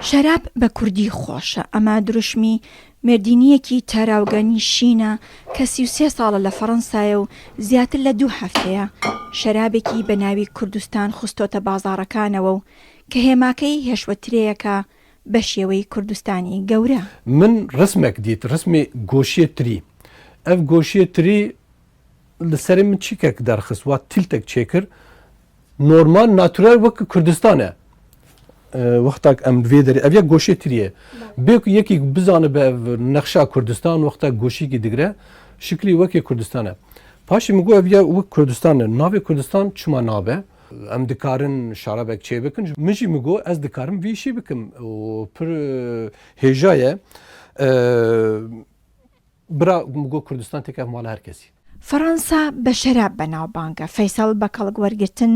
شەراب بە کوردی خۆشە. ئەمە دروشمی مردینیەکی تاراوگەنی شینە کە 33 ساڵە لە فەڕەنسایە و زیاتر لە 2 هەفتەیە شەرابێکی بە ناوی کوردستان خستۆتە بازاڕەکانەوە و کە هێماکەی هێشوەترەیەکە بە شێوەی کوردستانی گەورە. من ڕسمێک دیت ڕسمی گۆشیە تری ئەف گۆشیە تری لەسەر من چیکێک دەرخست وا تیلتێک چێکرد نۆرمال ناتورال وەک کوردستانە وەختاک ئەم دوێ دەری ئەڤە گۆشیە تریە بێک یەکی بزانە بە نەخشا کوردستان وەختا گۆشیکی دیگرە شکلی وەکی کوردستانە پاشی مگو ئەڤە وەک کوردستانە ناوی کوردستان چما نابە ئەم دikarin şarabek çê bikin min jî min got ez dikarim vî şî bikim û pir hêja ye bira min got Kurdistan têke mala her kesî. فەڕەنسا بە شەراب بەناوبانگە. فەیسەڵ بە کەڵک وەرگرتن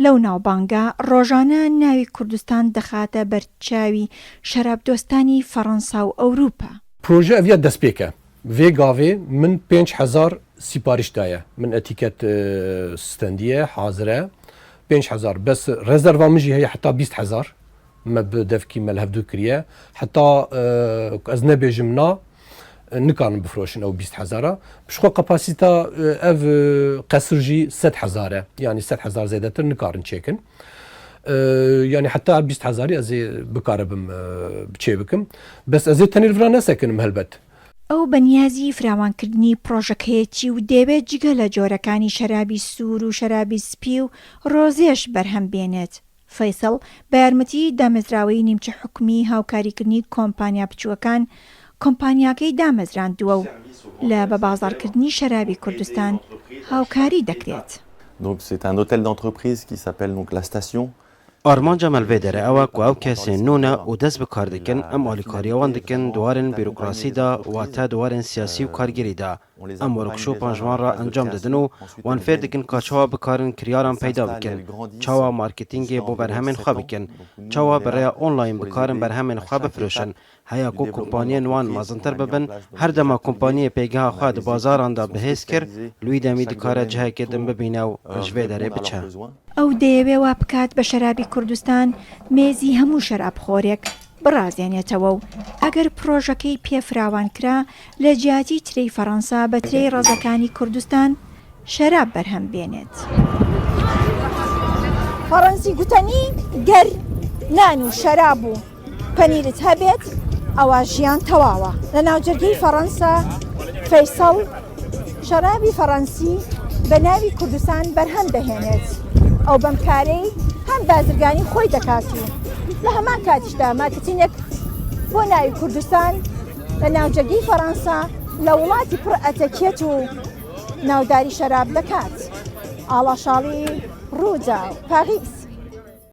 لەو ناوبانگە ڕۆژانە ناوی کوردستان دەخاتە بەرچاوی شەرابدۆستانی فەڕەنسا و ئەوروپا. پرۆژە ئەڤە دەستپێکە vê gavê min 5,000 sipariş daye min etîket stendiye hazir e 5,000 bes rezerva min jî heye heta 20,000 me bi devkî me li hevdû kiriye heta ez nebêjim na nikarin bifroşin ew 20,000 pişxwe kapasîta ev qesir jî 100,000 e yani 100,000 zêdetir nikarin çêkin yani heta 20,000 ez ê bikaribim çê bikim bes ez ê tenê li vira nesekinim helbet. ئەو بەنیازی فراوانکردنی پرۆژەکەیەتی و دەبێت جگە لە جۆرەکانی شەرابی سوور و شەرابی سپی و ڕۆزێش بەرهەم بێنێت. فەیسەڵ بە یارمەتی دامەزراوەی نیمچە حکومی هاوکاریکردنی کۆمپانیا بچووەکان کۆمپانیاکەی دامەزراندووە و لە بە بازاڕکردنی شەرابی کوردستان هاوکاری دەکرێت. Donc c'est un hôtel d'entreprise qui s'appelle donc la station. ئارمانجا مەلڤێدەرە ئەوە کو ئەو کەسێ نونە و دەست بەکار دەکەن ئەم ئالیکاریەوان دەکەن دوارن بیرۆکراسیدا واتە دوارن سیاسی و کارگەریدا ئەم وەرکشۆپان ژوانڕە ئەنجام دەدن و وان فێر دەکەن کا چاوا بکارن کریاران پەیدا بکەن چاوا مارکتینگێ بۆ بەرهەمێن خوا بکەن چاوا بەڕێیا ئۆنلاین بکارن بەرهەمێن خوا بفرۆشن هەیە کو کۆمپانیە وان مازنتر ببن هەردەما کۆمپانیە پێگەها خوا دە بازاراندا بەهێز کرد لوی دەمی دکارە جهەکێ دەم ببینە و ژێ دەرێ بچە. ئەو دەیەوێ وا بکات بە شەرابی کوردستان مێزی هەموو شەرابخۆرێک بڕازێنێتەوە و ئەگەر پرۆژەکەی پێفراوان کرا لە جیاتی ترەی فەڕەنسا بە ترەی ڕێزەکانی کوردستان شەراب بەرهەم بێنێت. فەڕەنسی گوتنی گەر نان و شەراب و پەنیرت هەبێت ئەوە ژیان تەواوە. لە ناوجەرگەی فەڕەنسا فەیسەڵ شەرابی فەڕەنسی بە ناوی کوردستان بەرهەم دەهێنێت. ئەو بەم کارەی هەم بازرگانی خۆی دەکات و لە هەمان کاتیشدا مارکتینێک بۆ ناوی کوردستان لە ناوجەرگەی فەڕەنسا لە وڵاتی پڕ ئەتەکێت و ناوداری شەراب دەکات. ئاڵاشاڵی ڕوودا و پاریس.